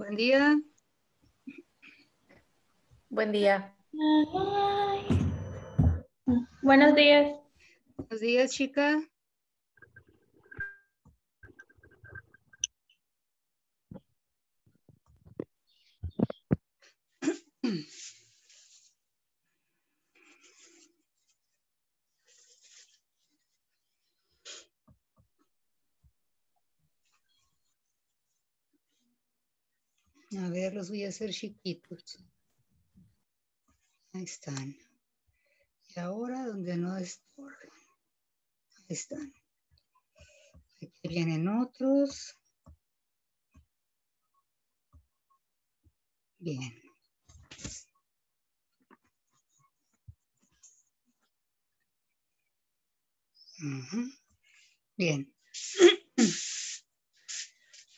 Buen día. Buen día. Buenos días. Buenos días, chica. A ver, los voy a hacer chiquitos. Ahí están. Y ahora donde no estorben. Ahí están. Aquí vienen otros. Bien. Bien.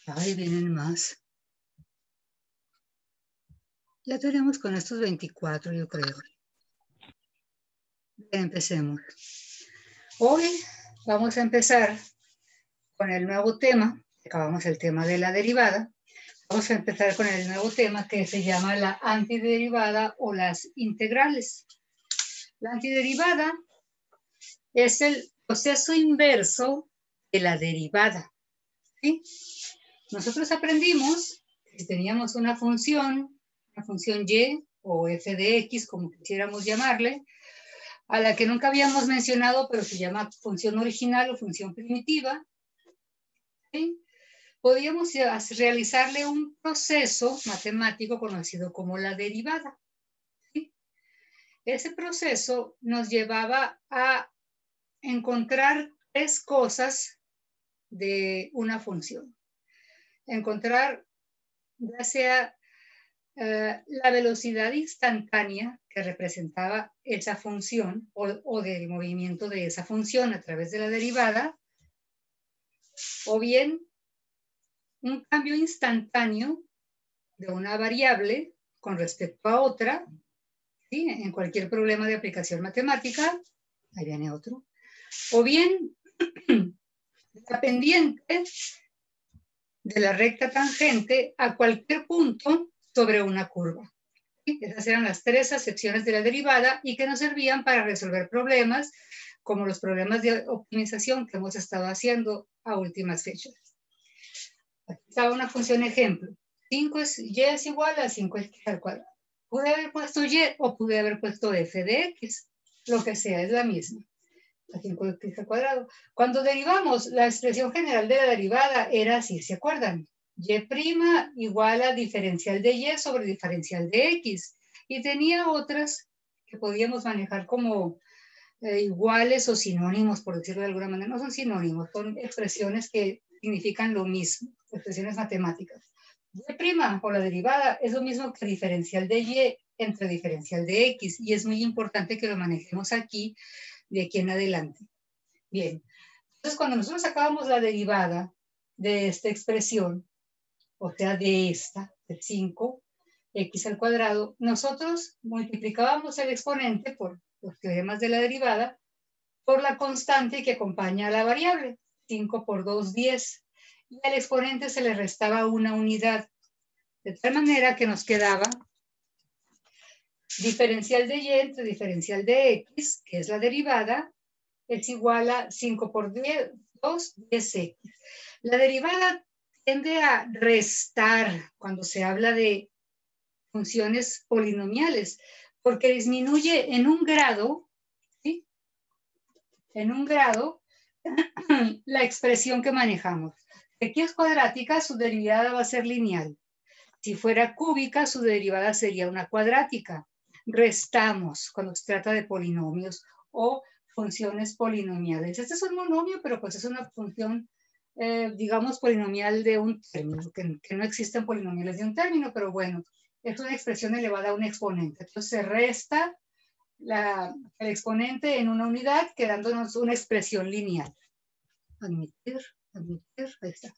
Ahí vienen más. Ya tenemos con estos 24, yo creo. Bien, empecemos. Hoy vamos a empezar con el nuevo tema. Acabamos el tema de la derivada. Vamos a empezar con el nuevo tema que se llama la antiderivada o las integrales. La antiderivada es el proceso inverso de la derivada. ¿Sí? Nosotros aprendimos que teníamos una función y o f de x, como quisiéramos llamarle, a la que nunca habíamos mencionado, pero se llama función original o función primitiva. ¿Sí? Podíamos realizarle un proceso matemático conocido como la derivada. ¿Sí? Ese proceso nos llevaba a encontrar tres cosas de una función. Encontrar ya sea la velocidad instantánea que representaba esa función o del movimiento de esa función a través de la derivada, o bien un cambio instantáneo de una variable con respecto a otra, ¿sí? En cualquier problema de aplicación matemática, ahí viene otro, o bien la pendiente de la recta tangente a cualquier punto sobre una curva. ¿Sí? Esas eran las tres acepciones de la derivada y que nos servían para resolver problemas como los problemas de optimización que hemos estado haciendo a últimas fechas. Aquí estaba una función ejemplo. Y es igual a 5x al cuadrado. Pude haber puesto y o pude haber puesto f de x. Lo que sea, es la misma. A 5x al cuadrado. Cuando derivamos, la expresión general de la derivada era así, ¿se acuerdan? Y' igual a diferencial de y sobre diferencial de x. Y tenía otras que podíamos manejar como iguales o sinónimos, por decirlo de alguna manera. No son sinónimos, son expresiones que significan lo mismo, expresiones matemáticas. Y' o la derivada es lo mismo que diferencial de y entre diferencial de x. Y es muy importante que lo manejemos aquí, de aquí en adelante. Bien, entonces cuando nosotros sacábamos la derivada de esta expresión, o sea, de esta, de 5x al cuadrado, nosotros multiplicábamos el exponente por los teoremas de la derivada por la constante que acompaña a la variable, 5 por 2, 10, y al exponente se le restaba una unidad, de tal manera que nos quedaba diferencial de y entre diferencial de x, que es la derivada, es igual a 5 por 10, 2, 10x. La derivada tiende a restar cuando se habla de funciones polinomiales, porque disminuye en un grado, ¿sí? En un grado la expresión que manejamos. Si aquí es cuadrática, su derivada va a ser lineal. Si fuera cúbica, su derivada sería una cuadrática. Restamos cuando se trata de polinomios o funciones polinomiales. Este es un monomio, pero pues es una función, digamos, polinomial de un término, que no existen polinomiales de un término, pero bueno, es una expresión elevada a un exponente. Entonces se resta el exponente en una unidad, quedándonos una expresión lineal. Admitir, ahí está.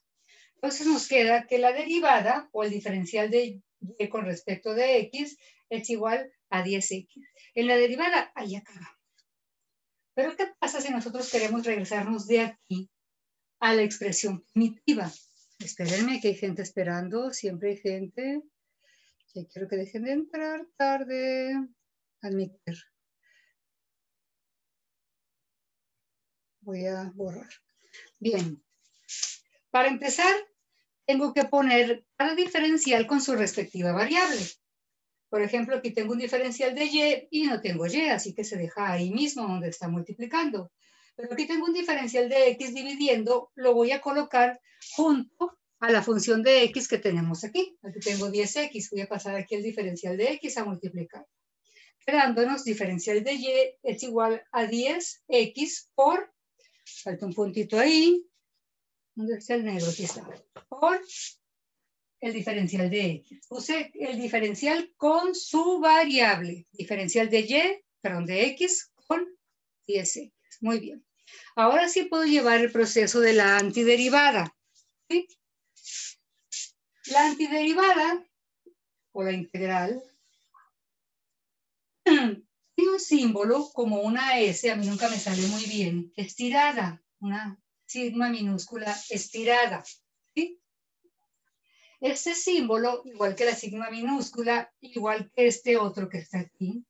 Entonces nos queda que la derivada o el diferencial de y con respecto de x es igual a 10x. En la derivada, ahí acabamos. Pero ¿qué pasa si nosotros queremos regresarnos de aquí a la expresión primitiva? Espérenme que hay gente esperando, siempre hay gente. Que quiero que dejen de entrar tarde. Admitir. Voy a borrar. Bien. Para empezar, tengo que poner cada diferencial con su respectiva variable. Por ejemplo, aquí tengo un diferencial de y y no tengo y, así que se deja ahí mismo donde está multiplicando. Pero aquí tengo un diferencial de x dividiendo, lo voy a colocar junto a la función de x que tenemos aquí. Aquí tengo 10x, voy a pasar aquí el diferencial de x a multiplicar. Quedándonos diferencial de y es igual a 10x por, falta un puntito ahí, ¿dónde está el negro? Aquí está, por el diferencial de x. Puse el diferencial con su variable. Diferencial de y, perdón, de x con 10x. Muy bien. Ahora sí puedo llevar el proceso de la antiderivada. ¿Sí? La antiderivada, o la integral, tiene un símbolo como una S, a mí nunca me sale muy bien, estirada, una sigma minúscula estirada. ¿Sí? Este símbolo, igual que la sigma minúscula, igual que este otro que está aquí,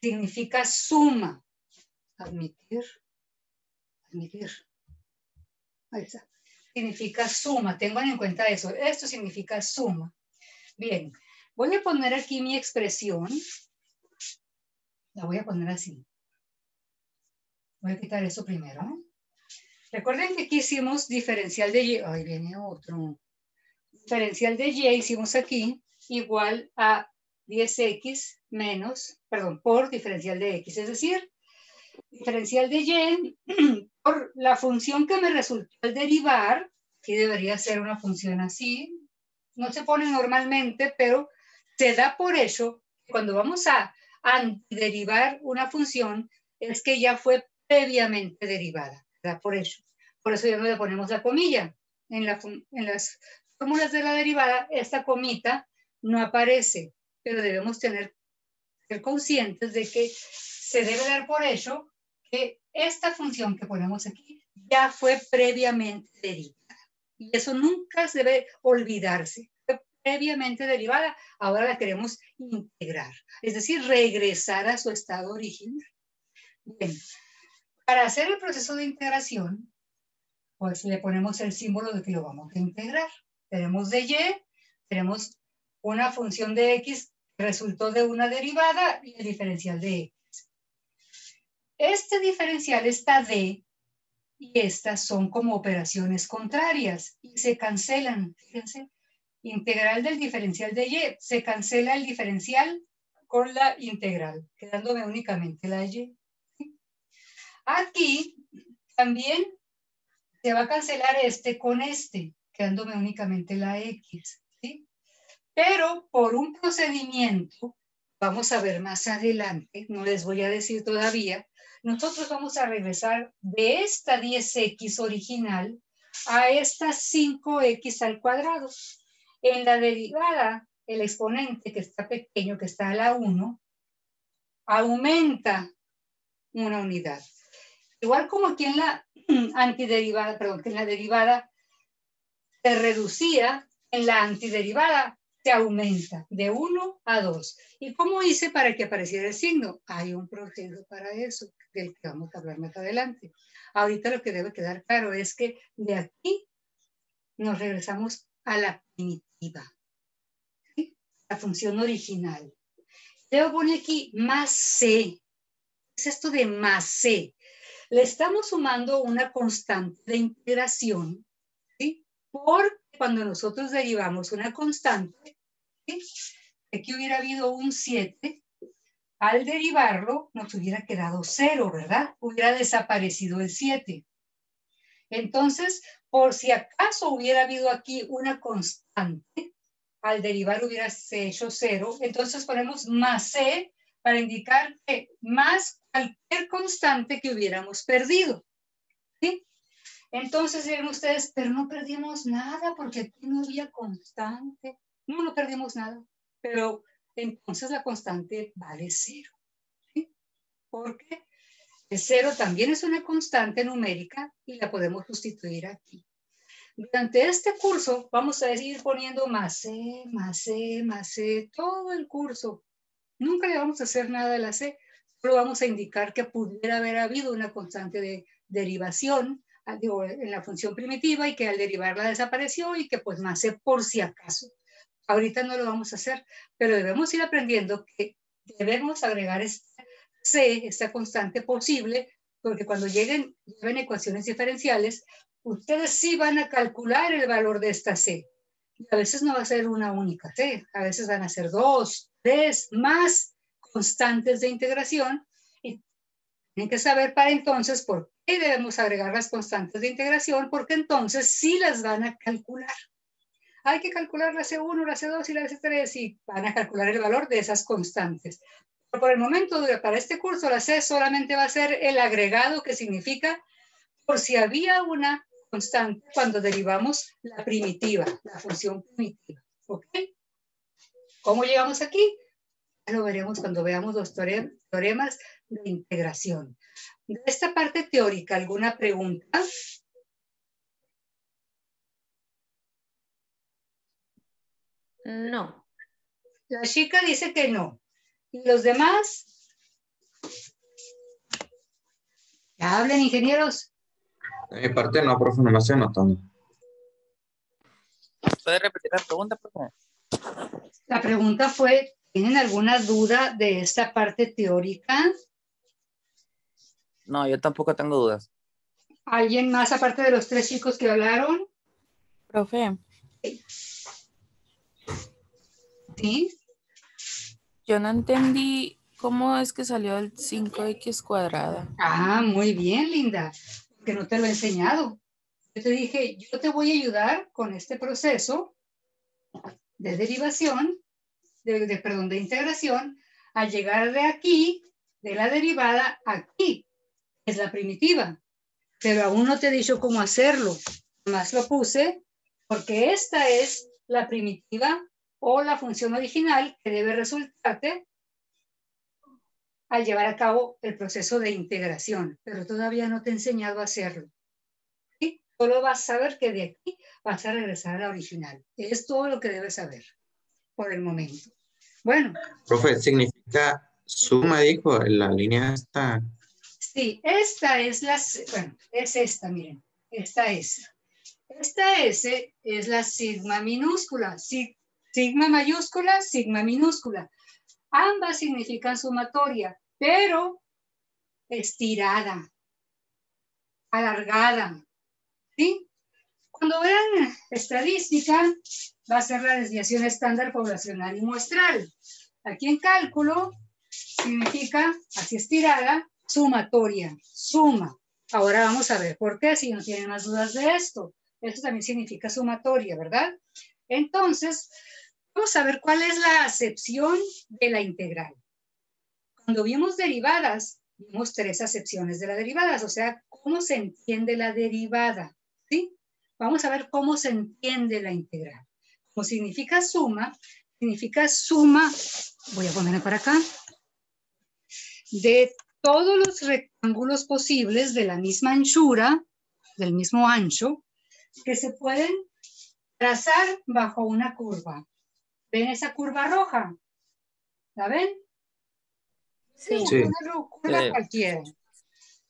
significa suma. Admitir. Admitir. Ahí está. Significa suma. Tengan en cuenta eso. Esto significa suma. Bien. Voy a poner aquí mi expresión. La voy a poner así. Voy a quitar eso primero. Recuerden que aquí hicimos diferencial de y. Ahí viene otro. Diferencial de y hicimos aquí igual a 10x menos, perdón, por diferencial de x. Es decir, diferencial de y por la función que me resultó al derivar, que debería ser una función así, no se pone normalmente, pero se da por hecho que cuando vamos a antiderivar una función, es que ya fue previamente derivada, se da por hecho. Por eso ya no le ponemos la comilla. En las fórmulas de la derivada, esta comita no aparece, pero debemos ser conscientes de que se debe dar por hecho que esta función que ponemos aquí ya fue previamente derivada. Y eso nunca se debe olvidarse. Fue previamente derivada, ahora la queremos integrar, es decir, regresar a su estado original. Bien, para hacer el proceso de integración, pues le ponemos el símbolo de que lo vamos a integrar. Tenemos de y, tenemos una función de x que resultó de una derivada y el diferencial de x. Este diferencial, esta d y estas son como operaciones contrarias y se cancelan. Fíjense, integral del diferencial de y, se cancela el diferencial con la integral, quedándome únicamente la y. Aquí también se va a cancelar este con este, quedándome únicamente la x, ¿sí? Pero por un procedimiento, vamos a ver más adelante, no les voy a decir todavía, nosotros vamos a regresar de esta 10x original a esta 5x al cuadrado. En la derivada, el exponente que está pequeño, que está a la 1, aumenta una unidad. Igual como aquí en la antiderivada, perdón, que en la derivada se reducía, en la antiderivada se aumenta de 1 a 2. ¿Y cómo hice para que apareciera el signo? Hay un proceso para eso, del que vamos a hablar más adelante. Ahorita lo que debe quedar claro es que de aquí nos regresamos a la primitiva, ¿sí? La función original. Luego pone aquí más c. ¿Qué es esto de más c? Le estamos sumando una constante de integración, ¿sí? Porque cuando nosotros derivamos una constante, ¿sí? Aquí hubiera habido un 7, al derivarlo nos hubiera quedado 0, ¿verdad? Hubiera desaparecido el 7. Entonces, por si acaso hubiera habido aquí una constante, al derivar hubiera hecho 0, entonces ponemos más c para indicar que más cualquier constante que hubiéramos perdido, ¿sí? Entonces dirán ustedes, pero no perdimos nada porque aquí no había constante. No, no perdimos nada, pero entonces la constante vale 0, ¿sí? Porque el 0 también es una constante numérica y la podemos sustituir aquí. Durante este curso vamos a seguir poniendo más C, más C, más C, todo el curso. Nunca le vamos a hacer nada a la C, solo vamos a indicar que pudiera haber habido una constante de derivación en la función primitiva y que al derivarla desapareció y que pues más C por si acaso. Ahorita no lo vamos a hacer, pero debemos ir aprendiendo que debemos agregar C, esta constante posible, porque cuando lleven ecuaciones diferenciales, ustedes sí van a calcular el valor de esta C. Y a veces no va a ser una única C, a veces van a ser 2, 3, más constantes de integración. Y tienen que saber para entonces por qué debemos agregar las constantes de integración, porque entonces sí las van a calcular. Hay que calcular la C1, la C2 y la C3 y van a calcular el valor de esas constantes. Pero por el momento, para este curso, la C solamente va a ser el agregado que significa por si había una constante cuando derivamos la primitiva, la función primitiva. ¿Ok? ¿Cómo llegamos aquí? Ya lo veremos cuando veamos los teoremas de integración. De esta parte teórica, ¿alguna pregunta? No. La chica dice que no. ¿Y los demás? ¿Ya hablen, ingenieros? De mi parte no, profe, no me estoy anotando. ¿Puede repetir la pregunta, por favor? La pregunta fue, ¿tienen alguna duda de esta parte teórica? No, yo tampoco tengo dudas. ¿Alguien más aparte de los 3 chicos que hablaron? Profe, ¿Sí? yo no entendí cómo es que salió el 5x cuadrada. Ah, muy bien, Linda, que no te lo he enseñado. Yo te dije, yo te voy a ayudar con este proceso de derivación, de integración, a llegar de aquí, de la derivada, aquí, es la primitiva. Pero aún no te he dicho cómo hacerlo. Más lo puse porque esta es la primitiva o la función original que debe resultarte al llevar a cabo el proceso de integración, pero todavía no te he enseñado a hacerlo. ¿Sí? Solo vas a saber que de aquí vas a regresar a la original. Es todo lo que debes saber por el momento. Bueno. Profe, significa suma, dijo, la línea esta. Sí, esta es bueno, es esta, miren, esta es. Esta S es la sigma minúscula, sigma mayúscula, sigma minúscula. Ambas significan sumatoria, pero estirada, alargada, ¿sí? Cuando vean estadística, va a ser la desviación estándar poblacional y muestral. Aquí en cálculo significa, así estirada, sumatoria, suma. Ahora vamos a ver por qué, si no tienen más dudas de esto. Esto también significa sumatoria, ¿verdad? Entonces, vamos a ver cuál es la acepción de la integral. Cuando vimos derivadas, vimos 3 acepciones de las derivadas, o sea, cómo se entiende la derivada, ¿sí? Vamos a ver cómo se entiende la integral. Como significa suma, voy a ponerla para acá, de todos los rectángulos posibles de la misma anchura, del mismo ancho, que se pueden trazar bajo una curva. ¿Ven esa curva roja? ¿La ven? Sí. Una curva cualquiera.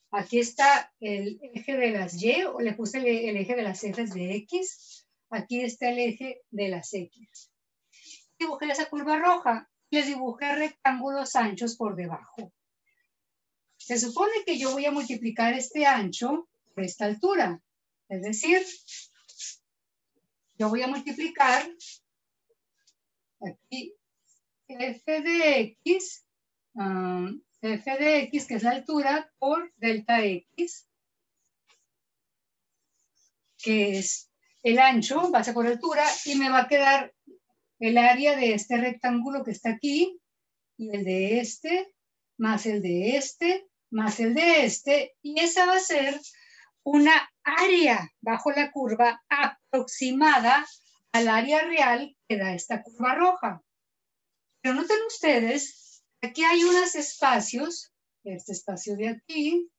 Aquí está el eje de las Y, o le puse el eje de las ejes de X. Aquí está el eje de las X. Dibujé esa curva roja. Les dibujé rectángulos anchos por debajo. Se supone que yo voy a multiplicar este ancho por esta altura. Es decir, yo voy a multiplicar aquí f de x, que es la altura, por delta x, que es el ancho, base por altura, y me va a quedar el área de este rectángulo que está aquí, y el de este, más el de este, más el de este, y esa va a ser una área bajo la curva aproximada al área real que da esta curva roja. Pero noten ustedes, aquí hay unos espacios, este espacio de aquí,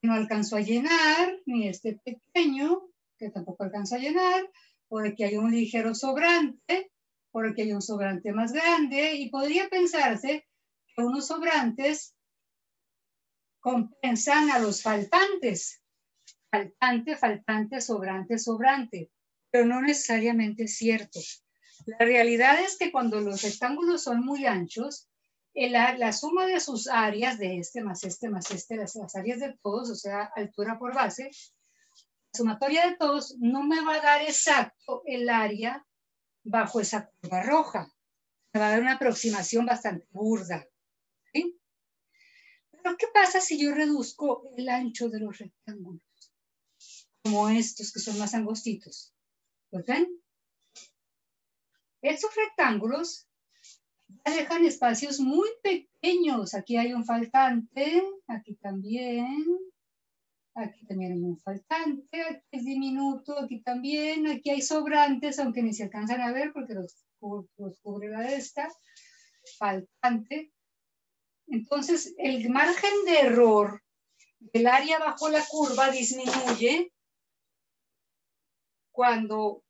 que no alcanzó a llenar, ni este pequeño, que tampoco alcanza a llenar, o de que hay un ligero sobrante, o de que hay un sobrante más grande, y podría pensarse que unos sobrantes compensan a los faltantes. Faltante, faltante, sobrante, sobrante. Pero no necesariamente es cierto. La realidad es que cuando los rectángulos son muy anchos, la suma de sus áreas, de este más este más este, las áreas de todos, o sea, altura por base, la sumatoria de todos no me va a dar exacto el área bajo esa curva roja. Me va a dar una aproximación bastante burda. ¿Sí? Pero ¿qué pasa si yo reduzco el ancho de los rectángulos? Como estos que son más angostitos. ¿Los ven? Estos rectángulos dejan espacios muy pequeños. Aquí hay un faltante, aquí también hay un faltante, aquí es diminuto, aquí también, aquí hay sobrantes, aunque ni se alcanzan a ver porque los cubre la de esta, faltante. Entonces, el margen de error del área bajo la curva disminuye cuando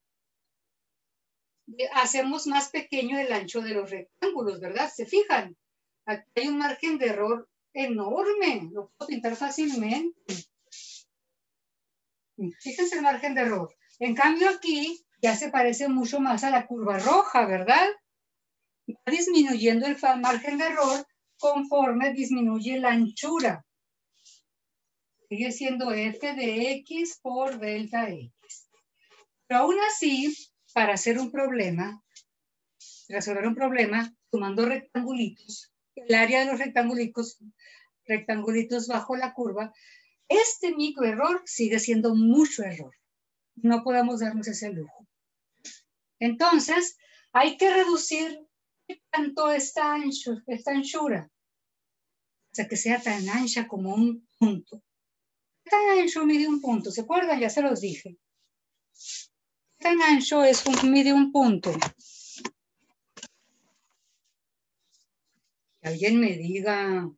hacemos más pequeño el ancho de los rectángulos, ¿verdad? ¿Se fijan? Aquí hay un margen de error enorme, lo puedo pintar fácilmente. Fíjense el margen de error. En cambio aquí ya se parece mucho más a la curva roja, ¿verdad? Va disminuyendo el margen de error conforme disminuye la anchura. Sigue siendo f de x por delta x. Pero aún así, para hacer un problema, resolver un problema, sumando rectangulitos, el área de los rectangulitos bajo la curva, este microerror sigue siendo mucho error. No podemos darnos ese lujo. Entonces, hay que reducir tanto esta anchura, o sea, que sea tan ancha como un punto. Tan ancho mide un punto, ¿se acuerdan? Ya se los dije. Tan ancho mide un punto. Que alguien me diga.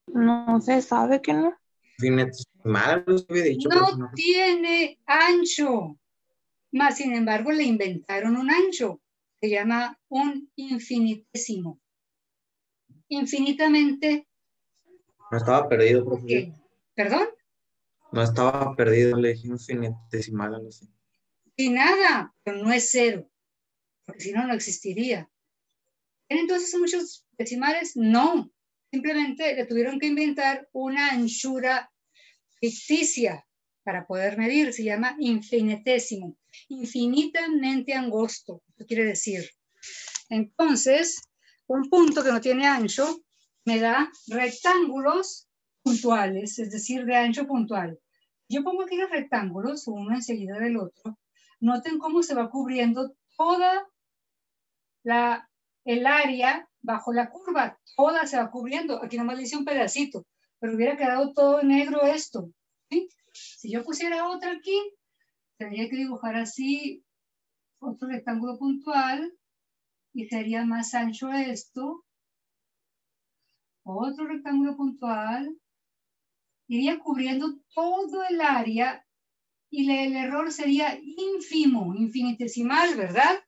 No se sabe que no. Infinitesimal, lo había dicho, No profe. tiene ancho. Más sin embargo, le inventaron un ancho. Se llama un infinitésimo. Infinitamente No estaba perdido, profe. pequeño. ¿Perdón? No estaba perdido, le dije infinitesimal, algo así. Y nada, pero no es cero. Porque si no, no existiría. ¿Tienen entonces muchos decimales? No. Simplemente le tuvieron que inventar una anchura ficticia para poder medir. Se llama infinitésimo. Infinitamente angosto. Eso quiere decir. Entonces, un punto que no tiene ancho me da rectángulos puntuales, es decir, de ancho puntual. Yo pongo aquí los rectángulos, uno enseguida del otro. Noten cómo se va cubriendo toda el área bajo la curva. Toda se va cubriendo. Aquí nomás le hice un pedacito, pero hubiera quedado todo negro esto. ¿Sí? Si yo pusiera otra aquí, tendría que dibujar así otro rectángulo puntual y sería más ancho esto. Otro rectángulo puntual. Iría cubriendo todo el área y el error sería ínfimo, infinitesimal, ¿verdad?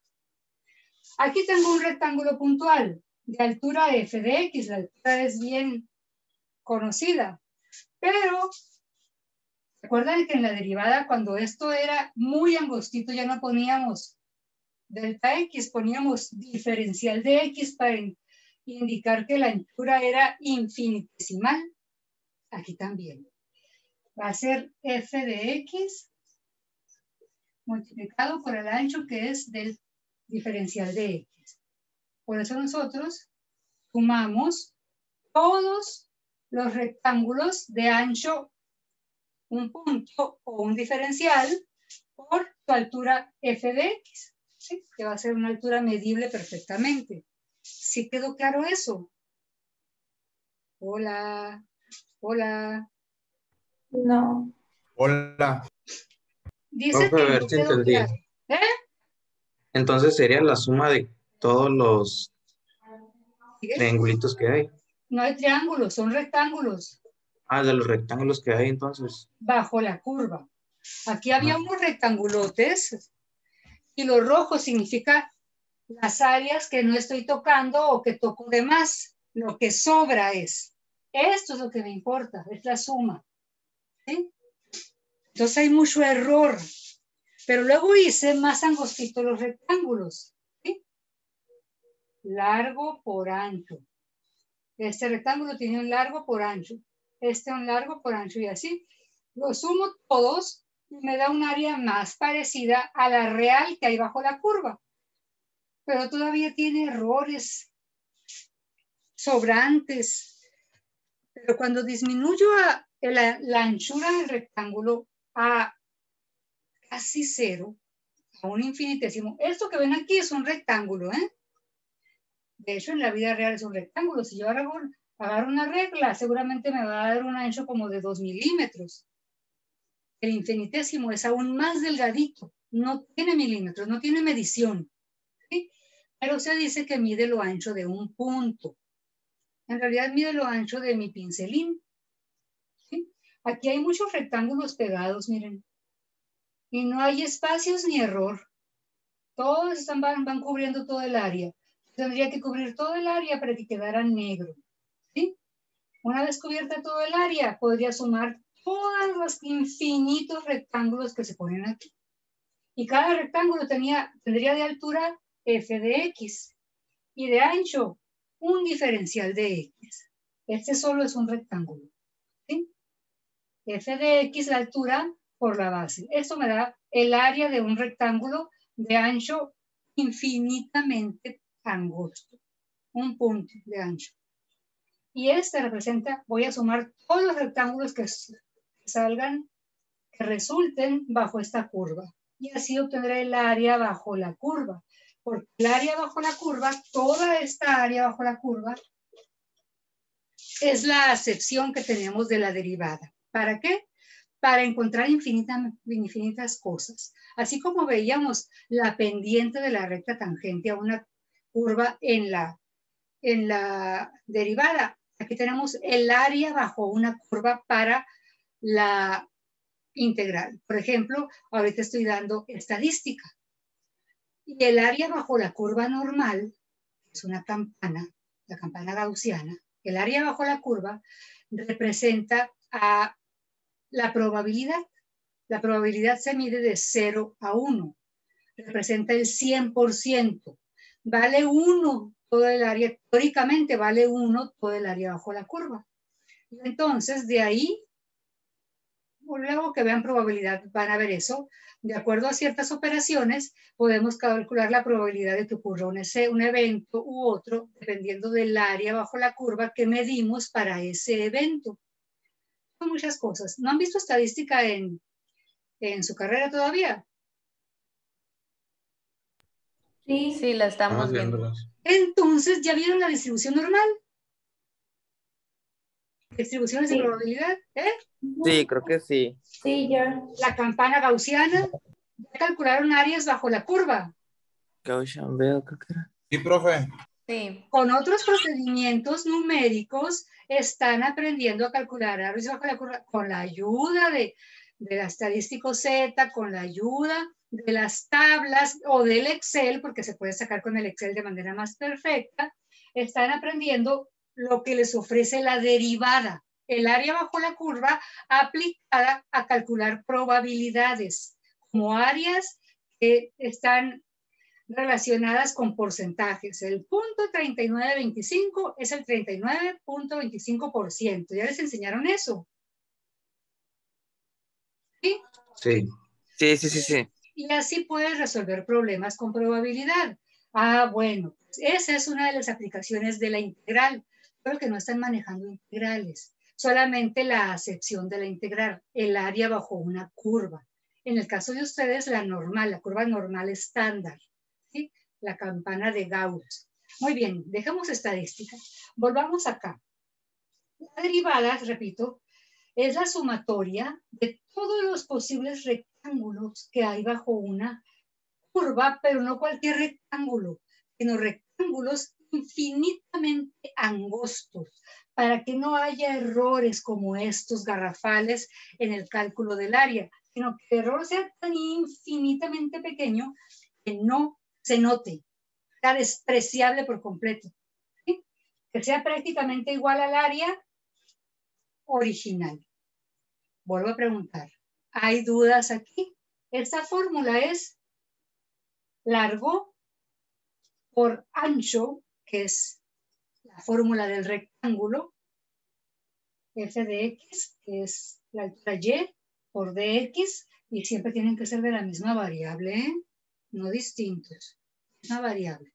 Aquí tengo un rectángulo puntual de altura f de x. La altura es bien conocida. Pero, recuerdan que en la derivada, cuando esto era muy angostito, ya no poníamos delta x, poníamos diferencial de x para indicar que la anchura era infinitesimal. Aquí también. Va a ser f de x multiplicado por el ancho que es del diferencial de x. Por eso nosotros sumamos todos los rectángulos de ancho un punto o un diferencial por su altura f de x, ¿sí? Que va a ser una altura medible perfectamente. ¿Sí quedó claro eso? Hola, hola. No. Hola. Dice Profe, a que ver no si quedó entendí. claro. Entonces sería la suma de todos los ¿Sigue? triangulitos que hay. No hay triángulos, son rectángulos. Ah, de los rectángulos que hay entonces. bajo la curva. Aquí había unos rectangulotes y lo rojo significa las áreas que no estoy tocando o que toco de más. Lo que sobra es. Esto es lo que me importa, es la suma. ¿Sí? Entonces hay mucho error. Pero luego hice más angostitos los rectángulos. ¿Sí? Largo por ancho. Este rectángulo tiene un largo por ancho. Este un largo por ancho y así. Los sumo todos y me da un área más parecida a la real que hay bajo la curva. Pero todavía tiene errores sobrantes. Pero cuando disminuyo la anchura del rectángulo a casi cero, a un infinitésimo, esto que ven aquí es un rectángulo, ¿eh? De hecho, en la vida real es un rectángulo. Si yo agarro una regla, seguramente me va a dar un ancho como de 2 milímetros. El infinitésimo es aún más delgadito. No tiene milímetros, no tiene medición. ¿Sí? Pero se dice que mide lo ancho de un punto. En realidad mide lo ancho de mi pincelín. ¿Sí? Aquí hay muchos rectángulos pegados, miren. Y no hay espacios ni error. Todos van cubriendo todo el área. Tendría que cubrir todo el área para que quedara negro. ¿Sí? Una vez cubierta todo el área, podría sumar todos los infinitos rectángulos que se ponen aquí. Y cada rectángulo tendría de altura f de x y de ancho un diferencial de x. Este solo es un rectángulo. ¿Sí? F de x la altura por la base. Eso me da el área de un rectángulo de ancho infinitamente angosto. Un punto de ancho. Y este representa, voy a sumar todos los rectángulos que salgan, que resulten bajo esta curva. Y así obtendré el área bajo la curva. Porque el área bajo la curva, toda esta área bajo la curva, es la acepción que tenemos de la derivada. ¿Para qué? Para encontrar infinitas cosas. Así como veíamos la pendiente de la recta tangente a una curva en la derivada. Aquí tenemos el área bajo una curva para la integral. Por ejemplo, ahorita estoy dando estadística. Y el área bajo la curva normal, es una campana, la campana gaussiana, el área bajo la curva representa a la probabilidad. La probabilidad se mide de 0 a 1. Representa el 100%. Vale 1 todo el área, teóricamente vale 1 todo el área bajo la curva. Y entonces, de ahí, luego que vean probabilidad, van a ver eso. De acuerdo a ciertas operaciones, podemos calcular la probabilidad de que ocurra un evento u otro, dependiendo del área bajo la curva que medimos para ese evento. Son muchas cosas. ¿No han visto estadística en su carrera todavía? Sí. Sí, la estamos viendo. Viéndolas. Entonces, ¿ya vieron la distribución normal? Distribuciones de Sí. probabilidad, ¿eh? Sí, creo que sí. Sí, ya. La campana gaussiana. Ya calcularon áreas bajo la curva. Gaussian veo, creo que era. Sí, profe. Sí. Con otros procedimientos numéricos están aprendiendo a calcular áreas bajo la curva con la ayuda de la estadístico Z, con la ayuda de las tablas o del Excel, porque se puede sacar con el Excel de manera más perfecta. Están aprendiendo lo que les ofrece la derivada, el área bajo la curva aplicada a calcular probabilidades, como áreas que están relacionadas con porcentajes. El punto 3925 es el 39.25%. ¿Ya les enseñaron eso? ¿Sí? Sí. Sí, sí, sí, sí. Y así puedes resolver problemas con probabilidad. Ah, bueno, esa es una de las aplicaciones de la integral, pero que no están manejando integrales, solamente la acepción de la integral, el área bajo una curva. En el caso de ustedes, la normal, la curva normal estándar, ¿sí? La campana de Gauss. Muy bien, dejemos estadística. Volvamos acá. La derivada, repito, es la sumatoria de todos los posibles rectángulos que hay bajo una curva, pero no cualquier rectángulo, sino rectángulos infinitamente angostos para que no haya errores como estos garrafales en el cálculo del área, sino que el error sea tan infinitamente pequeño que no se note, sea despreciable por completo, ¿sí? Que sea prácticamente igual al área original. Vuelvo a preguntar, ¿hay dudas aquí? Esta fórmula es largo por ancho, que es la fórmula del rectángulo, f de x, que es la altura y, por dx, y siempre tienen que ser de la misma variable, ¿eh? No distintos, una variable.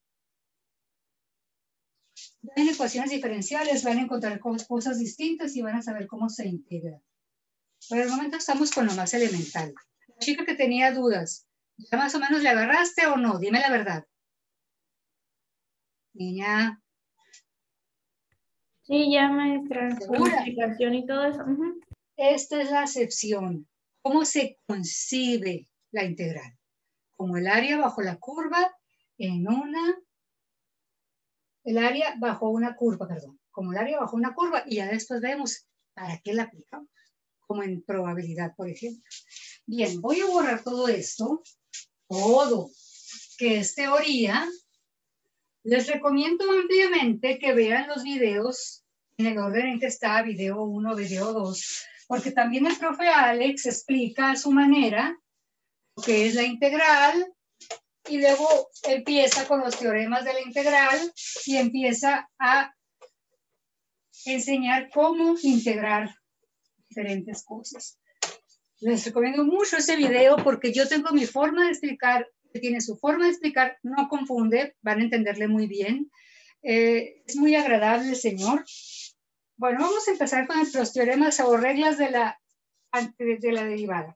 En ecuaciones diferenciales van a encontrar cosas distintas y van a saber cómo se integra. Por el momento estamos con lo más elemental. La chica que tenía dudas, ¿ya más o menos le agarraste o no? Dime la verdad. Niña. Sí, ya maestra, con la ¿Segura? explicación y todo eso. Ujú. Esta es la acepción. ¿Cómo se concibe la integral? Como el área bajo la curva en una, el área bajo una curva, perdón, como el área bajo una curva, y ya después vemos para qué la aplicamos, como en probabilidad, por ejemplo. Bien, voy a borrar todo esto, todo, que es teoría. Les recomiendo ampliamente que vean los videos en el orden en que está, video 1, video 2, porque también el profe Alex explica a su manera lo que es la integral y luego empieza con los teoremas de la integral y empieza a enseñar cómo integrar diferentes cosas. Les recomiendo mucho ese video porque yo tengo mi forma de explicar, que tiene su forma de explicar, no confunde, van a entenderle muy bien. Es muy agradable el señor. Bueno, vamos a empezar con los teoremas o reglas de la derivada.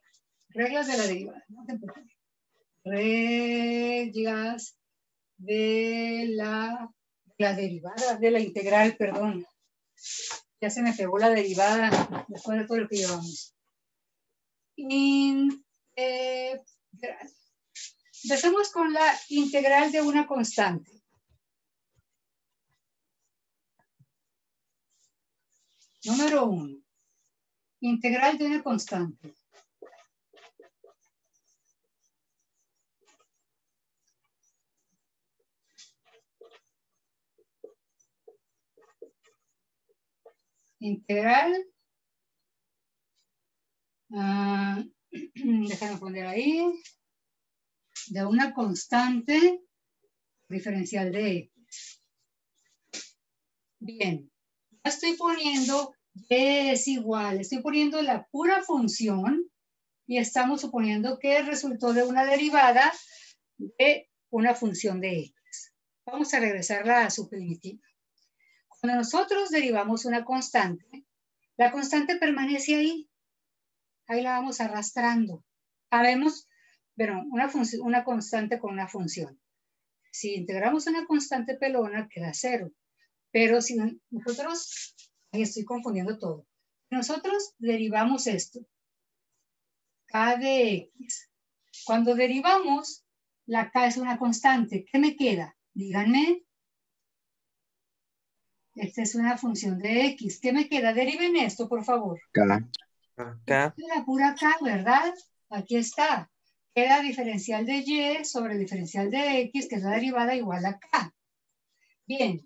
Reglas de la derivada. Vamos a empezar. Reglas de la derivada, de la integral, perdón. Ya se me pegó la derivada después de todo lo que llevamos. Integral. Empecemos con la integral de una constante. Número 1. Integral de una constante. Integral. Déjame poner ahí. De una constante diferencial de x. Bien. Estoy poniendo y es igual. Estoy poniendo la pura función y estamos suponiendo que resultó de una derivada de una función de x. Vamos a regresarla a su primitiva. Cuando nosotros derivamos una constante, la constante permanece ahí. Ahí la vamos arrastrando. Sabemos, bueno, una constante con una función. Si integramos una constante pelona, queda 0. Pero si nosotros, ahí estoy confundiendo todo. Nosotros derivamos esto, k de x. Cuando derivamos, la k es una constante. ¿Qué me queda? Díganme. Esta es una función de x. ¿Qué me queda? Deriven esto, por favor. K. K. La pura k, ¿verdad? Aquí está. Queda diferencial de y sobre el diferencial de x, que es la derivada igual a k. Bien.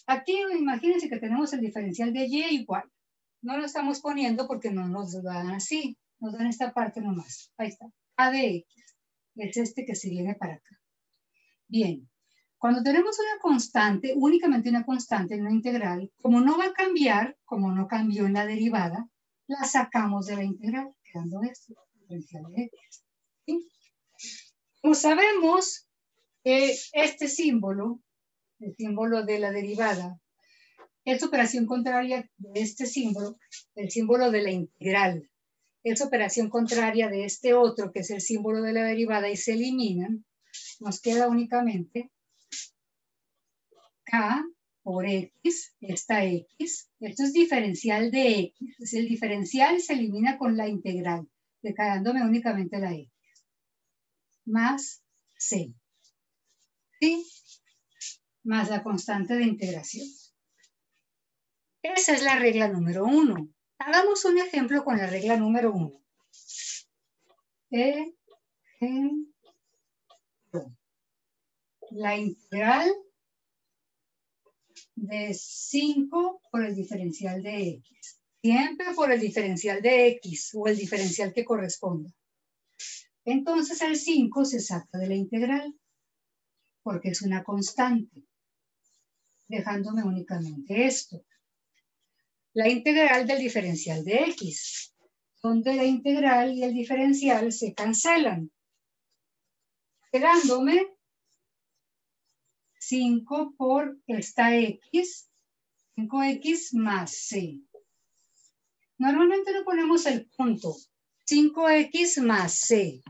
Aquí imagínense que tenemos el diferencial de y igual. No lo estamos poniendo porque no nos dan así. Nos dan esta parte nomás. Ahí está. A de x. Es este que se viene para acá. Bien. Cuando tenemos una constante, únicamente una constante en una integral, como no va a cambiar, como no cambió en la derivada, la sacamos de la integral, quedando esto, diferencial de x. ¿Sí? Como sabemos que este símbolo, el símbolo de la derivada, es operación contraria de este símbolo, el símbolo de la integral. Es operación contraria de este otro, que es el símbolo de la derivada, y se eliminan. Nos queda únicamente k por x, esta x. Esto es diferencial de x. El diferencial se elimina con la integral, quedándome únicamente la x. Más c. ¿Sí? más la constante de integración. Esa es la regla número 1. Hagamos un ejemplo con la regla número 1. Ejemplo. La integral de 5 por el diferencial de x. Siempre por el diferencial de x o el diferencial que corresponda. Entonces el 5 se saca de la integral porque es una constante, dejándome únicamente esto. La integral del diferencial de x, donde la integral y el diferencial se cancelan, quedándome 5 por esta x, 5x más c. Normalmente no ponemos el punto, 5x más c,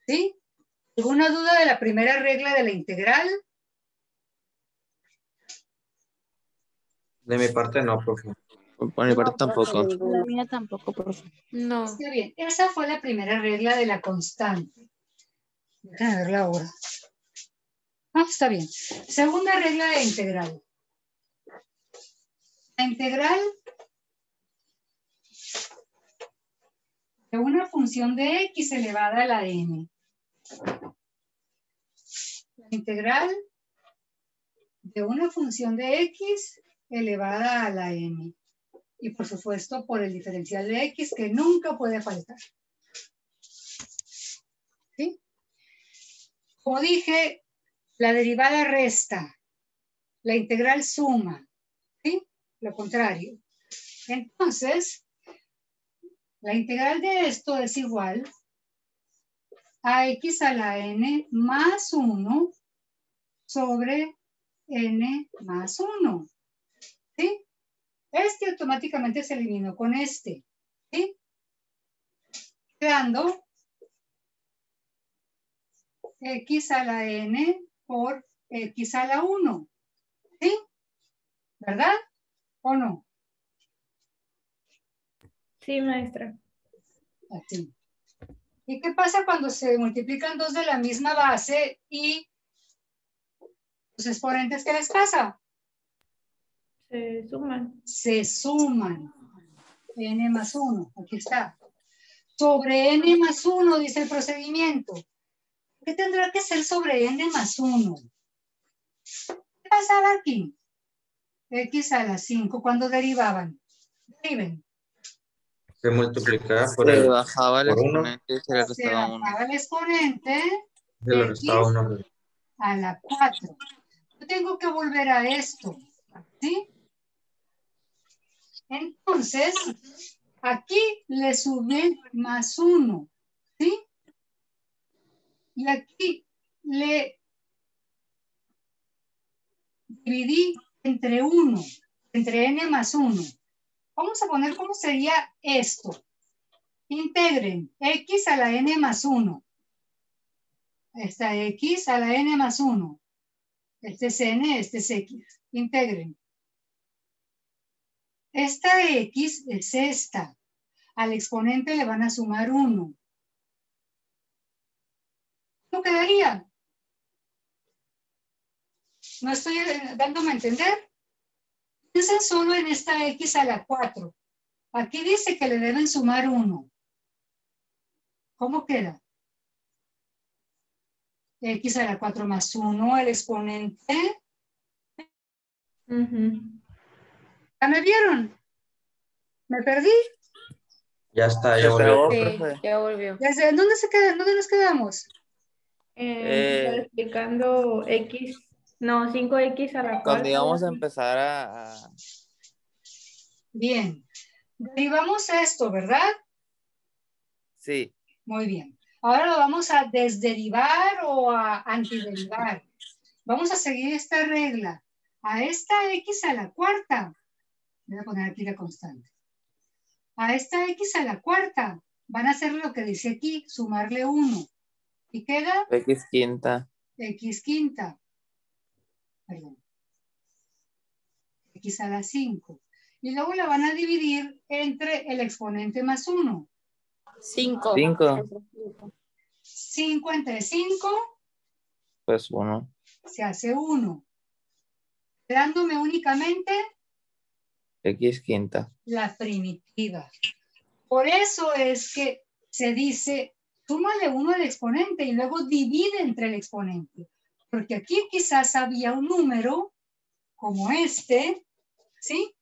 ¿sí? ¿Alguna duda de la primera regla de la integral? De mi parte no, profe. Por mi parte tampoco. La mía tampoco, profe. No. Está bien, esa fue la primera regla de la constante. Déjame verla ahora. Ah, está bien. Segunda regla de integral. La integral de una función de x elevada a la n. La integral de una función de x elevada a la n. Y por supuesto por el diferencial de x que nunca puede faltar. ¿Sí? Como dije, la derivada resta, la integral suma, ¿sí? Lo contrario. Entonces, la integral de esto es igual a x a la n más 1 sobre n más 1. ¿Sí? Este automáticamente se eliminó con este. ¿Sí? Quedando x a la n por x a la 1. ¿Sí? ¿Verdad? ¿O no? Sí, maestra. Así. ¿Y qué pasa cuando se multiplican dos de la misma base y los exponentes qué les pasa? Se suman. Se suman. N más 1, aquí está. Sobre N más 1 dice el procedimiento. ¿Qué tendrá que ser sobre N más 1? ¿Qué pasaba aquí? X a la 5, ¿cuándo derivaban? Deriven. Se multiplicaba por Se el bajaba el por 1, exponente y se le Se restaba 1. bajaba el exponente se le restaba 1. a la 4. Yo tengo que volver a esto, ¿sí? Entonces, aquí le sumé más 1, ¿sí? Y aquí le dividí entre 1, entre n más 1. Vamos a poner cómo sería esto. Integren x a la n más 1. Esta x a la n más 1. Este es n, este es x. Integren. Esta x es esta. Al exponente le van a sumar 1. ¿Cómo quedaría? ¿No estoy dándome a entender? Piensen solo en esta x a la 4. Aquí dice que le deben sumar 1. ¿Cómo queda? X a la 4 más 1, el exponente. ¿Ya me vieron? ¿Me perdí? Ya está, Se ya volvió. trabó, Sí, profe. ya volvió. ¿Dónde se quedan? ¿Dónde nos quedamos? Estaba explicando x, no, 5x a la Cuando 4. íbamos a empezar a... Bien. Derivamos esto, ¿verdad? Sí, Muy bien. Ahora lo vamos a desderivar o a antiderivar. Vamos a seguir esta regla. A esta x a la cuarta. Voy a poner aquí la constante. A esta x a la cuarta van a hacer lo que dice aquí, sumarle 1. Y queda X quinta. x quinta. Perdón. X a la 5. Y luego la van a dividir entre el exponente más 1. 5. 5, 5 entre 5 pues 1. se hace 1. quedándome únicamente X quinta. la primitiva. Por eso es que se dice, súmale 1 al exponente y luego divide entre el exponente. Porque aquí quizás había un número como este, ¿sí?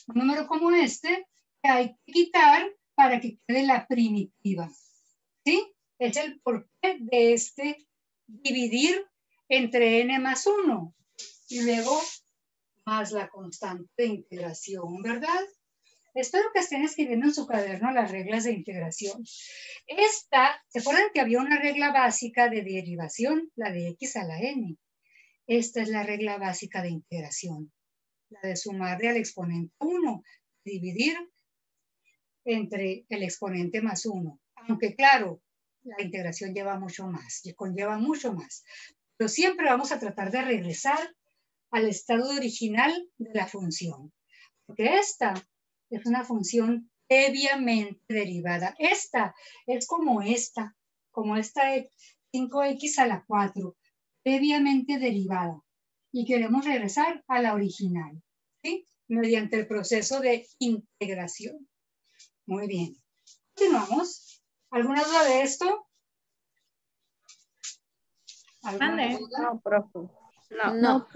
Un número como este que hay que quitar para que quede la primitiva, ¿sí? Es el porqué de este dividir entre n más 1 y luego más la constante de integración, ¿verdad? Espero que estén escribiendo en su cuaderno las reglas de integración. ¿Se acuerdan que había una regla básica de derivación? La de x a la n. Esta es la regla básica de integración. La de sumarle al exponente 1, dividir entre el exponente más 1. Aunque claro, la integración lleva mucho más, conlleva mucho más. Pero siempre vamos a tratar de regresar al estado original de la función. Porque esta es una función previamente derivada. Esta es como esta 5x a la 4, previamente derivada. Y queremos regresar a la original, ¿sí? Mediante el proceso de integración. Muy bien. Continuamos. ¿Alguna duda de esto? Mande. No, profe. No.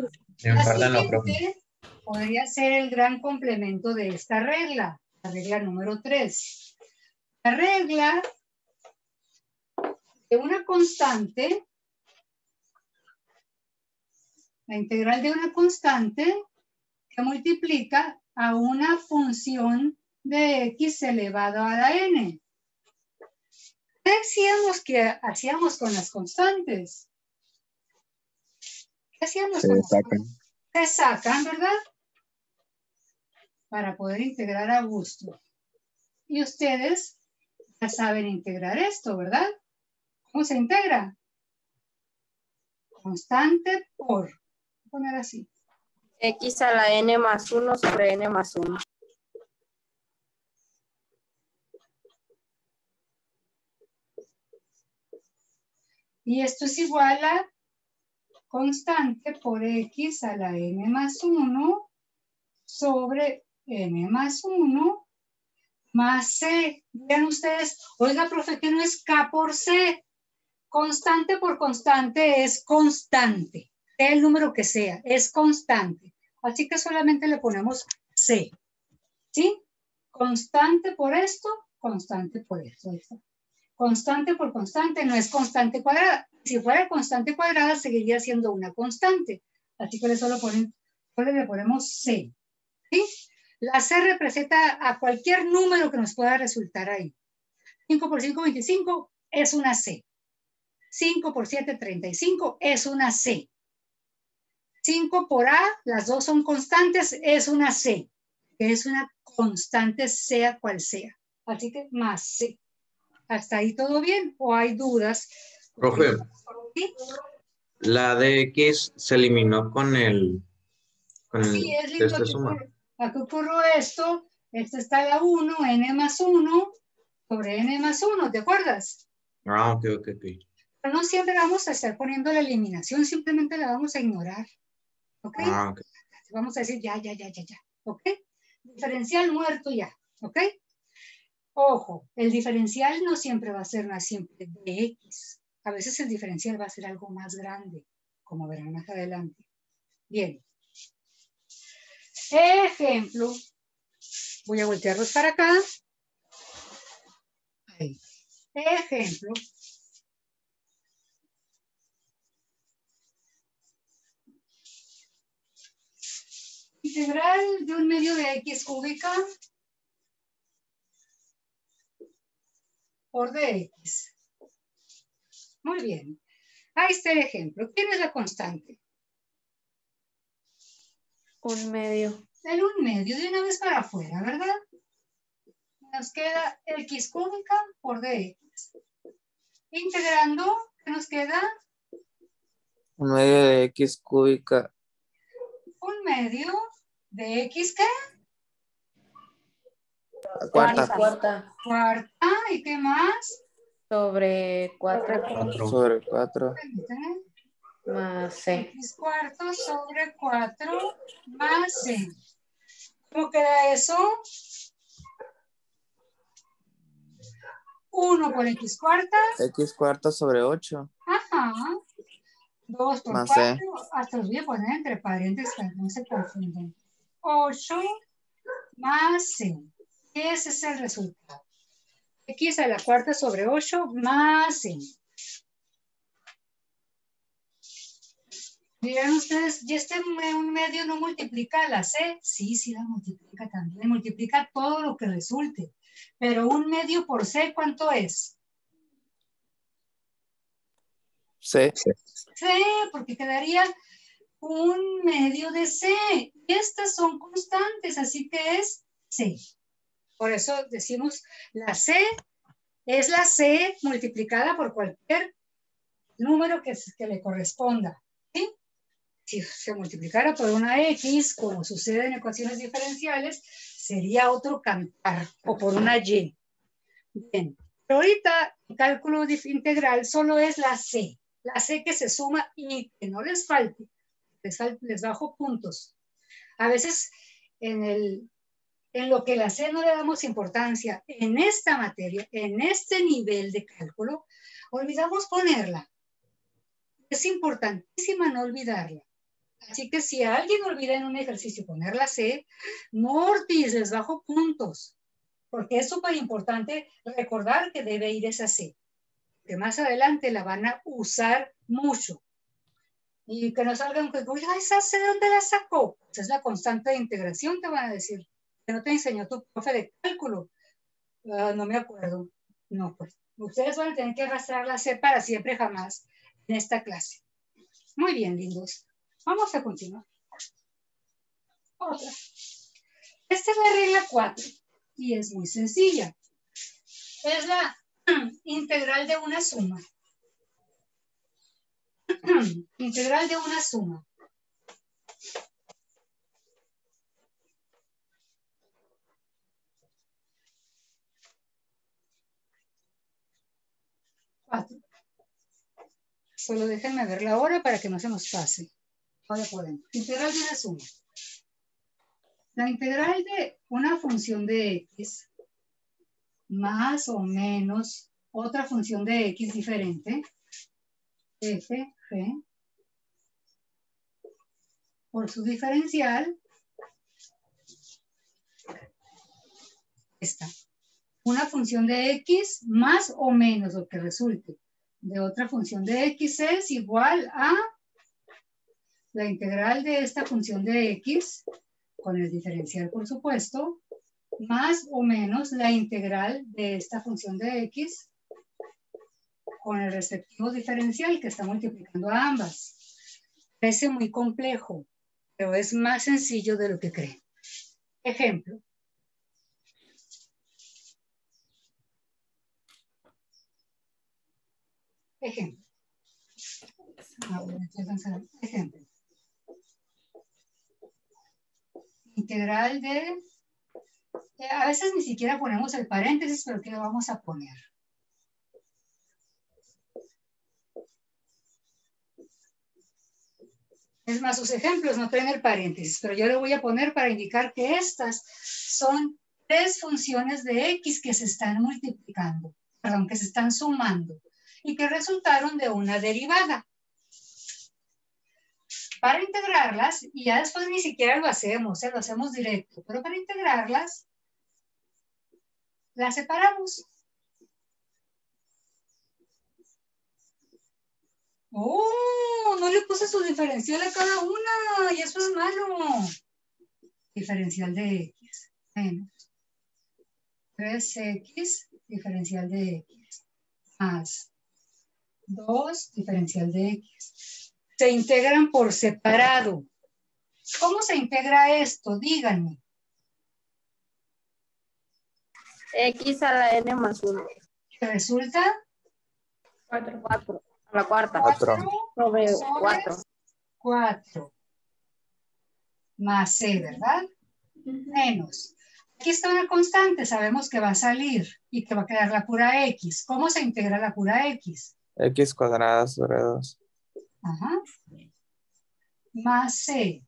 La siguiente podría ser el gran complemento de esta regla, la regla número 3. La regla de una constante, la integral de una constante que multiplica a una función de x elevado a la n. ¿Qué decíamos que hacíamos con las constantes? ¿Qué hacíamos con las constantes? Se sacan, ¿verdad? Para poder integrar a gusto. Y ustedes ya saben integrar esto, ¿verdad? ¿Cómo se integra? Constante por. Voy a poner así. X a la n más 1 sobre n más 1. Y esto es igual a constante por x a la n más 1 sobre n más 1 más c. Vean ustedes, oiga, profe, que no es k por c. Constante por constante es constante. Sea el número que sea, es constante. Así que solamente le ponemos c. ¿Sí? Constante por esto, constante por esto. Ahí está. Constante por constante no es constante cuadrada. Si fuera constante cuadrada, seguiría siendo una constante. Así que solo le ponemos c. ¿Sí? La c representa a cualquier número que nos pueda resultar ahí. 5 por 5, 25 es una c. 5 por 7, 35 es una c. 5 por a, las dos son constantes, es una c. Que es una constante sea cual sea. Así que más c. ¿Hasta ahí todo bien? ¿O hay dudas? Profe, ¿Sí? la de X se eliminó con el Sí, es lindo. test de suma. Aquí ocurrió esto. Esta está la 1, n más 1 sobre n más 1, ¿te acuerdas? Ah, ok. Pero no siempre vamos a estar poniendo la eliminación, simplemente la vamos a ignorar. ¿Ok? Ah, ok. Vamos a decir ya. ¿Ok? Diferencial muerto ya. ¿Ok? Ojo, el diferencial no siempre va a ser más simple de x. A veces el diferencial va a ser algo más grande, como verán más adelante. Bien. Ejemplo. Voy a voltearlos para acá. Ahí. Ejemplo. Integral de un medio de x cúbica por dx. Muy bien. Ahí está el ejemplo. ¿Quién es la constante? Un medio. El 1/2 de una vez para afuera, ¿verdad? Nos queda x cúbica por dx. Integrando, ¿qué nos queda? 1 medio de X cúbica. 1/2 de x, ¿qué? Cuarta. Cuarta. Cuarta. ¿Y qué más? Sobre 4. Sobre 4. Permítame. Más C. X cuarto sobre 4 más C. ¿Cómo queda eso? 1 por X cuarta. X cuarta sobre 8. Ajá. 2 por Más 4. C. Hasta los voy a poner entre paréntesis para que no se confundan. 8 más C. Ese es el resultado. X a la cuarta sobre 8 más C. Dirán ustedes, ¿y este un medio no multiplica la C? Sí, sí la multiplica también. Multiplica todo lo que resulte. Pero un medio por C, ¿cuánto es? C. C, porque quedaría un medio de C. Y estas son constantes, así que es C. Por eso decimos la C es la C multiplicada por cualquier número que le corresponda. ¿Sí? Si se multiplicara por una X, como sucede en ecuaciones diferenciales, sería otro cantar, o por una Y. Bien, pero ahorita el cálculo integral solo es la C que se suma y que no les falte, les bajo puntos. A veces en lo que la C no le damos importancia, en esta materia, en este nivel de cálculo, olvidamos ponerla. Es importantísima no olvidarla. Así que si alguien olvida en un ejercicio poner la C, mortis, les bajo puntos. Porque es súper importante recordar que debe ir esa C. Que más adelante la van a usar mucho. Y que no salgan que, oye, ¿esa C de dónde la sacó? Pues es la constante de integración, te van a decir. Que no te enseñó tu profe de cálculo. No me acuerdo. No, pues. Ustedes van a tener que arrastrar la C para siempre, jamás, en esta clase. Muy bien, lindos. Vamos a continuar. Otra. Esta es la regla 4 y es muy sencilla. Es la integral de una suma. Integral de una suma. Cuatro. Solo déjenme ver la hora para que no se nos pase. Ahora podemos. Integral de una suma. La integral de una función de x más o menos otra función de x diferente, f, g, por su diferencial, esta. Una función de x más o menos lo que resulte de otra función de x es igual a la integral de esta función de x, con el diferencial por supuesto, más o menos la integral de esta función de x con el respectivo diferencial que está multiplicando a ambas. Parece muy complejo, pero es más sencillo de lo que creen. Ejemplo. Ejemplo. Ejemplo. Integral de... A veces ni siquiera ponemos el paréntesis, pero ¿qué lo vamos a poner? Es más, sus ejemplos no traen el paréntesis, pero yo le voy a poner para indicar que estas son tres funciones de x que se están multiplicando, perdón, que se están sumando y que resultaron de una derivada. Para integrarlas, y ya después ni siquiera lo hacemos directo, pero para integrarlas, las separamos. ¡Oh! No le puse su diferencial a cada una, y eso es malo. Diferencial de x menos 3x diferencial de x más 2 diferencial de x. Se integran por separado. ¿Cómo se integra esto? Díganme. X a la n más 1. ¿Qué resulta? 4. A la cuarta. 4. Sobre 4. 4. Más c, ¿verdad? Menos. Aquí está una constante, sabemos que va a salir y que va a quedar la pura x. ¿Cómo se integra la pura x? X cuadrada sobre 2. Ajá. Más C.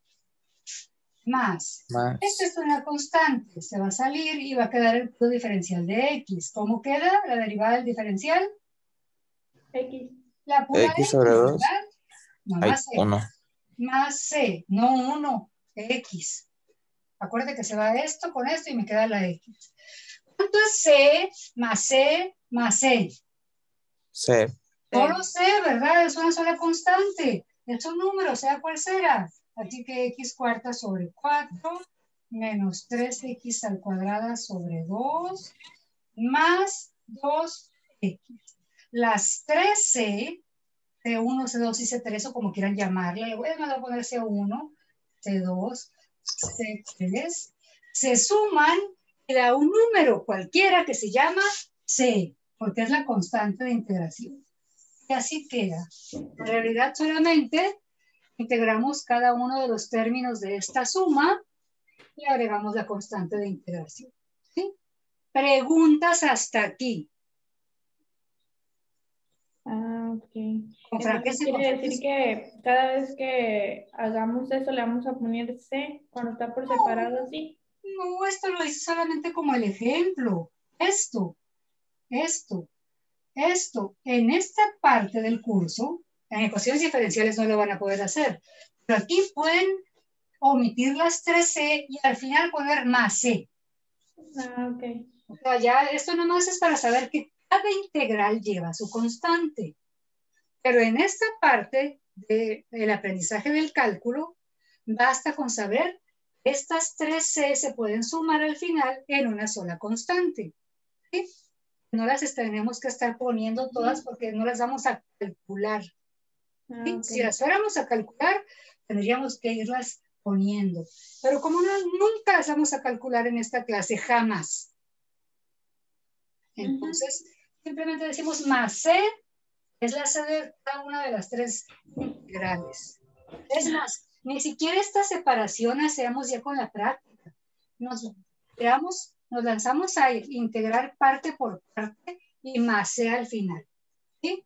Más. Esta es una constante. Se va a salir y va a quedar el punto diferencial de X. ¿Cómo queda la derivada del diferencial? X. La pura X sobre 2. ¿verdad? No, Hay más C. 1. Más C. No 1. X. Acuérdate que se va esto con esto y me queda la X. ¿Cuánto es C más C más C? C. Solo C, ¿verdad? Es una sola constante. Es un número, sea cual sea. Así que X cuarta sobre 4 menos 3X al cuadrado sobre 2 más 2X. Las 3C, C1, C2 y C3, o como quieran llamarle, le voy a poner C1, C2, C3, se suman y da un número cualquiera que se llama C, porque es la constante de integración. Y así queda. En realidad solamente integramos cada uno de los términos de esta suma y agregamos la constante de integración. ¿Sí? Preguntas hasta aquí. Ah, ok. Con Entonces franqueza y con quiere decir franqueza. que cada vez que hagamos eso le vamos a poner C cuando está por separado así. No, esto lo hice solamente como el ejemplo. Esto. En esta parte del curso, en ecuaciones diferenciales no lo van a poder hacer. Pero aquí pueden omitir las 3C y al final poner más C. Ah, ok. O sea, ya esto nomás es para saber que cada integral lleva su constante. Pero en esta parte del aprendizaje del cálculo, basta con saber que estas 3C se pueden sumar al final en una sola constante. ¿Sí? No las tenemos que estar poniendo todas porque no las vamos a calcular. Ah, ¿Sí? ok. Si las fuéramos a calcular, tendríamos que irlas poniendo. Pero como nunca las vamos a calcular en esta clase, jamás. Entonces, simplemente decimos más C es la C de cada una de las 3 integrales. Es más, ni siquiera esta separación hacemos ya con la práctica. Nos lanzamos a integrar parte por parte y más C al final. ¿Sí?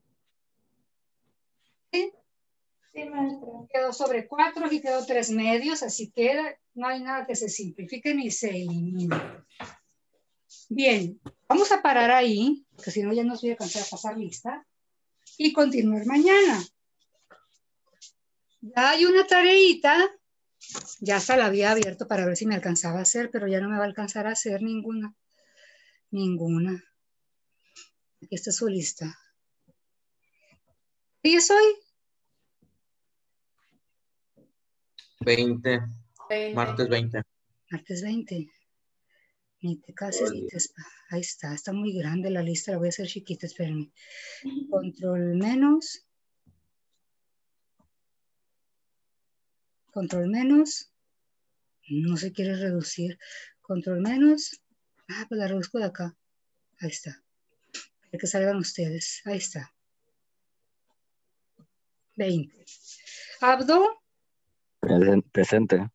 ¿Sí? Sí, maestra. Quedó sobre 4 y quedó 3 medios, así queda. No hay nada que se simplifique ni se elimine. Bien, vamos a parar ahí, porque si no ya nos voy a alcanzar a pasar lista, y continuar mañana. Ya hay una tareita, ya hasta la había abierto para ver si me alcanzaba a hacer, pero ya no me va a alcanzar a hacer ninguna. Aquí está su lista. ¿Y es hoy? 20. Martes 20. Martes 20. Ni te cases ni te... Ahí está muy grande la lista, la voy a hacer chiquita, espérenme. Control menos. No se quiere reducir. Control menos. Pues la reduzco de acá. Ahí está. Para que salgan ustedes. Ahí está. 20. Abdo. Presente.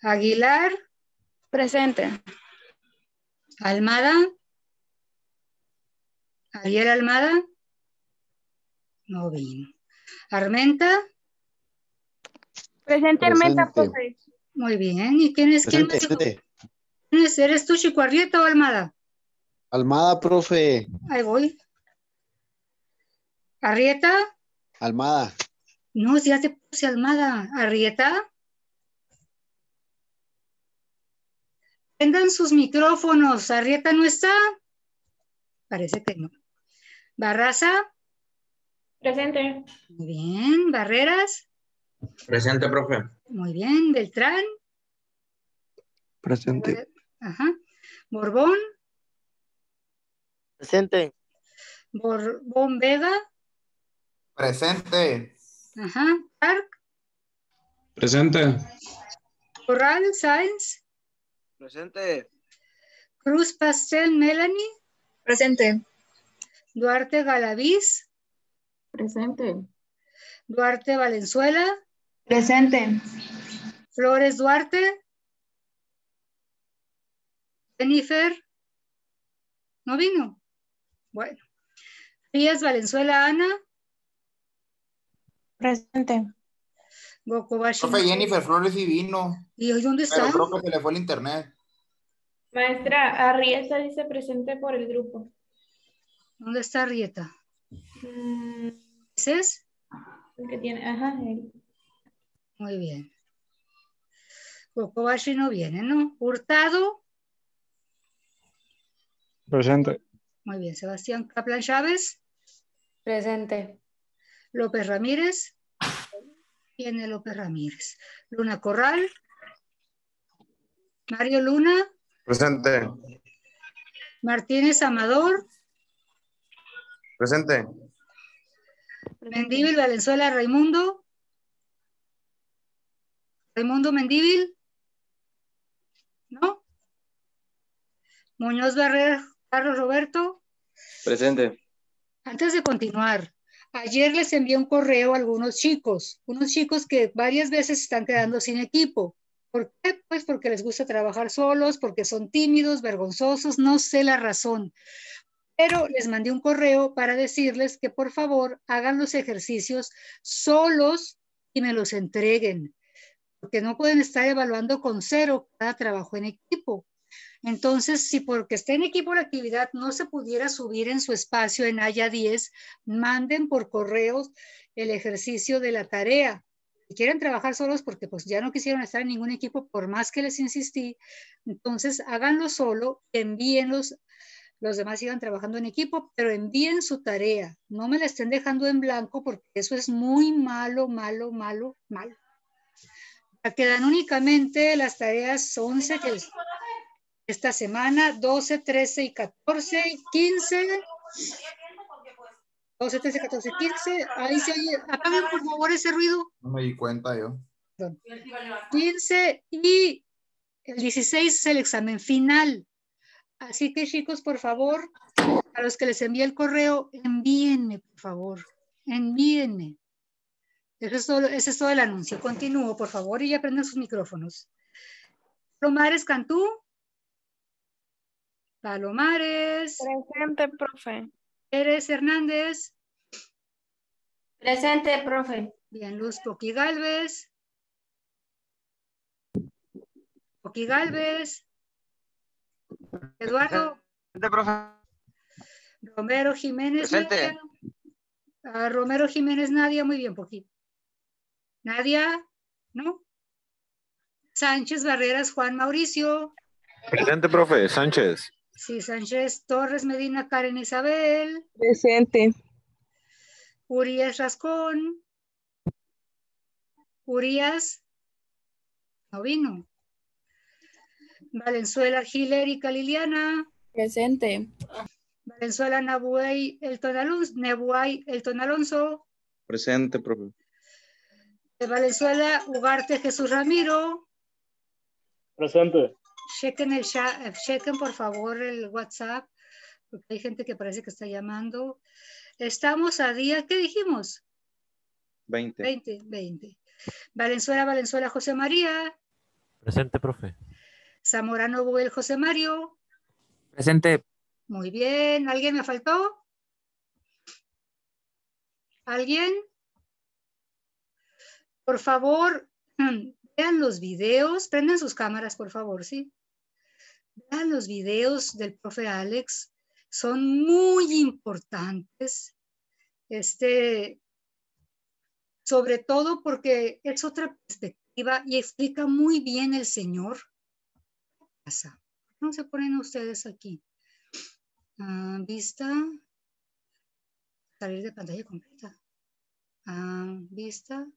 Aguilar. Presente. Almada. Ariel Almada. No vino. Armenta. Presente, Armenta, profe. Muy bien. ¿Y quién es? ¿Quién más? ¿Eres tú, Chico Arrieta o Almada? Almada, profe. Ahí voy. ¿Arrieta? Almada. No, ya te puse Almada. ¿Arrieta? Prendan sus micrófonos. ¿Arrieta no está? Parece que no. ¿Barraza? Presente. Muy bien. ¿Barreras? Presente, profe. Muy bien. ¿Beltrán? Presente. Ajá. ¿Borbón? Presente. ¿Borbón Vega? Presente. Ajá. ¿Park? Presente. ¿Corral Sáenz? Presente. ¿Cruz Pastel Melanie? Presente. ¿Duarte Galaviz? Presente. ¿Duarte Valenzuela? Presente. ¿Flores Duarte? ¿Jennifer? ¿No vino? Bueno. ¿Frías Valenzuela Ana? Presente. Gokobashi. Profe, Jennifer Flores sí vino, ¿Y hoy dónde está? pero creo que se le fue el internet. Maestra, Arrieta dice presente por el grupo. ¿Dónde está Rieta? Mm, ¿Ese es? el que tiene, ajá, él. Muy bien. Gokobashi no viene, ¿no? Hurtado. Presente. Muy bien. Sebastián Kaplan Chávez. Presente. López Ramírez. Viene López Ramírez. Luna Corral. Mario Luna. Presente. Martínez Amador. Presente. Mendívil Valenzuela Raimundo. Raimundo Mendívil. ¿No? Muñoz Barrera Carlos Roberto. Presente. Antes de continuar, ayer les envié un correo a algunos chicos, unos chicos que varias veces están quedando sin equipo. ¿Por qué? Pues porque les gusta trabajar solos, porque son tímidos, vergonzosos, no sé la razón. Pero les mandé un correo para decirles que por favor hagan los ejercicios solos y me los entreguen, porque no pueden estar evaluando con 0 cada trabajo en equipo. Entonces, si porque está en equipo la actividad no se pudiera subir en su espacio en Haya 10, manden por correo el ejercicio de la tarea. Si quieren trabajar solos porque pues ya no quisieron estar en ningún equipo por más que les insistí, entonces háganlo solo, envíenlos. Los demás sigan trabajando en equipo, pero envíen su tarea. No me la estén dejando en blanco porque eso es muy malo, malo, malo, malo. Quedan únicamente las tareas 11 que esta semana, 12, 13 y 14, 15. 12, 13, 14, 15. Ahí se oye. Apaguen por favor ese ruido. No me di cuenta yo. 15 y el 16 es el examen final. Así que chicos, por favor, a los que les envíe el correo, envíenme, por favor. Envíenme. Ese es todo el anuncio. Continúo, por favor, y ya prendan sus micrófonos. Palomares Cantú. Palomares. Presente, profe. Pérez Hernández. Presente, profe. Bien, Luz Poqui Galvez. Poqui Galvez. Eduardo. Presente, profe. Romero Jiménez. Presente. Nadia. Romero Jiménez Nadia, muy bien, Poqui. Nadia, ¿no? Sánchez Barreras Juan Mauricio. Presente, profe. Sánchez. Sí, Sánchez Torres Medina Karen Isabel. Presente. Urias Rascón. Urias. No vino. Valenzuela Gilérica Liliana. Presente. Valenzuela Nabuay Elton Alonso. Presente, profe. Valenzuela Ugarte Jesús Ramiro. Presente. Chequen el chat, chequen por favor el WhatsApp, porque hay gente que parece que está llamando. Estamos a día, ¿qué dijimos? 20. 20. Valenzuela José María. Presente, profe. Zamorano Buel José Mario. Presente. Muy bien. ¿Alguien me faltó? ¿Alguien? Por favor, vean los videos. Prendan sus cámaras, por favor, ¿sí? Vean los videos del profe Alex. Son muy importantes. Sobre todo porque es otra perspectiva y explica muy bien el Señor. ¿Qué pasa? ¿No se ponen ustedes aquí? Vista. Salir de pantalla completa. Vista.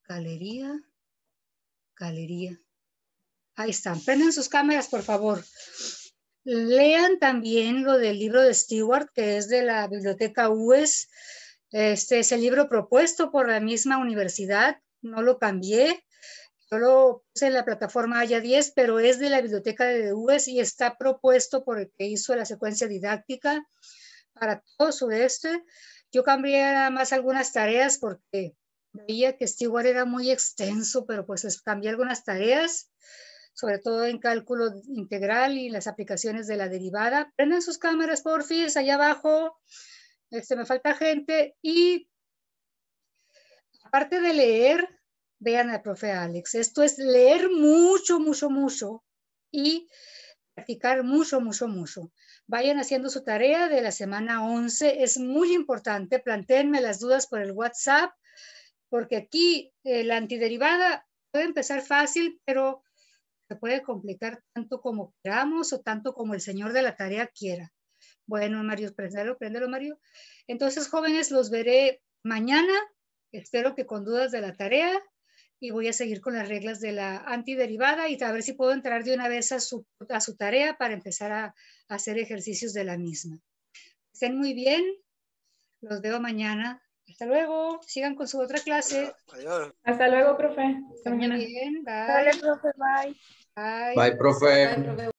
Galería. Ahí están. Prenden sus cámaras, por favor. Lean también lo del libro de Stewart, que es de la biblioteca UES. Este es el libro propuesto por la misma universidad. No lo cambié. Yo lo puse en la plataforma Haya 10, pero es de la biblioteca de UES y está propuesto por el que hizo la secuencia didáctica para todo sureste. Yo cambié nada más algunas tareas porque veía que Stewart era muy extenso, pero pues les cambié algunas tareas, sobre todo en cálculo integral y las aplicaciones de la derivada. Prendan sus cámaras, porfis, allá abajo. Me falta gente y aparte de leer, vean al profe Alex. Esto es leer mucho, mucho, mucho y practicar mucho, mucho, mucho. Vayan haciendo su tarea de la semana 11. Es muy importante. Plantéenme las dudas por el WhatsApp, porque aquí la antiderivada puede empezar fácil, pero se puede complicar tanto como queramos o tanto como el señor de la tarea quiera. Bueno, Mario, préndelo, Mario. Entonces, jóvenes, los veré mañana. Espero que con dudas de la tarea, y voy a seguir con las reglas de la antiderivada y a ver si puedo entrar de una vez a su tarea para empezar a hacer ejercicios de la misma. Estén muy bien. Los veo mañana. Hasta luego. Sigan con su otra clase. Hasta luego, profe. Hasta Muy mañana. bien. Bye. Dale, profe, bye. Bye. Bye, profe. Bye, profe.